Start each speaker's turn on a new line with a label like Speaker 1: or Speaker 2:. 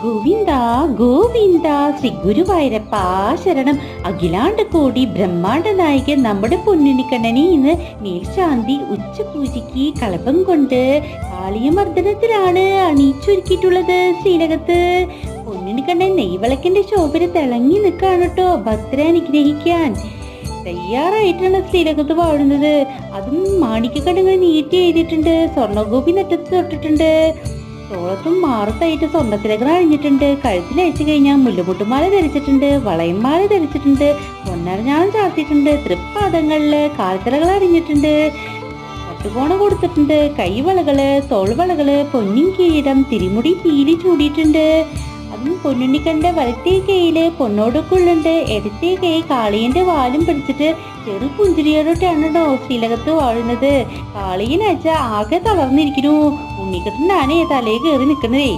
Speaker 1: ഗോവിന്ദ ഗോവിന്ദ ശ്രീ ഗുരുവായൂരപ്പ ശരണം. അഖിലാണ്ട് കോടി ബ്രഹ്മാണ്ട നായകൻ നമ്മുടെ പൊന്നിണിക്കണ്ണനെ ഇന്ന് മേൽശാന്തി ഉച്ചപൂജയ്ക്ക് കളഭം കൊണ്ട് കാളിയമർദ്ദനത്തിലാണ് അണിയിച്ചൊരുക്കിയിട്ടുള്ളത്. ശ്രീലകത്ത് പൊന്നിണിക്കണ്ണൻ നെയ്വിളക്കിന്റെ ശോഭന തിളങ്ങി നിൽക്കാണ് കേട്ടോ ഭക്തരെ അനുഗ്രഹിക്കാൻ തയ്യാറായിട്ടാണ് ശ്രീലകത്ത് വാഴുന്നത്. അതും മാണിക്യക്കടങ്ങൾ നീട്ടി എഴുതിയിട്ടുണ്ട്. സ്വർണ്ണഗോപി നെറ്റത്ത് തൊട്ടിട്ടുണ്ട്. തോളത്തും മാറത്തായിട്ട് സ്വർണ്ണത്തിലകൾ അഴിഞ്ഞിട്ടുണ്ട്. കഴുത്തിലഴിച്ചു കഴിഞ്ഞാൽ മുല്ലുമുട്ടുമാല ധരിച്ചിട്ടുണ്ട്. വളയന്മാല ധരിച്ചിട്ടുണ്ട്. പൊന്നരഞ്ഞാളം ചാർത്തിയിട്ടുണ്ട്. തൃപ്പാദങ്ങളില് കാൽത്തലകൾ അരിഞ്ഞിട്ടുണ്ട്. പട്ടുകോണ കൊടുത്തിട്ടുണ്ട്. കൈവളകള്, തോൾവളകള്, പൊന്നിൻ കിരീടം, തിരിമുടി പീലി ചൂടിയിട്ടുണ്ട്. അതും പൊന്നുണ്ണിക്കന്റെ വലത്തേ കൈയില് പൊന്നോടൊക്കുള്ളുണ്ട്. ഇടത്തേ കൈ കാളിയന്റെ വാലും പിടിച്ചിട്ട് ചെറു പുഞ്ചിരിയോടൊട്ടാണ് ശ്രീലകത്ത് വാഴുന്നത്. കാളിയനച്ച ആകെ തളർന്നിരിക്കുന്നു. ഉണ്ണിക്കട്ടനാണേ തലയെ കയറി നിൽക്കുന്നതേ.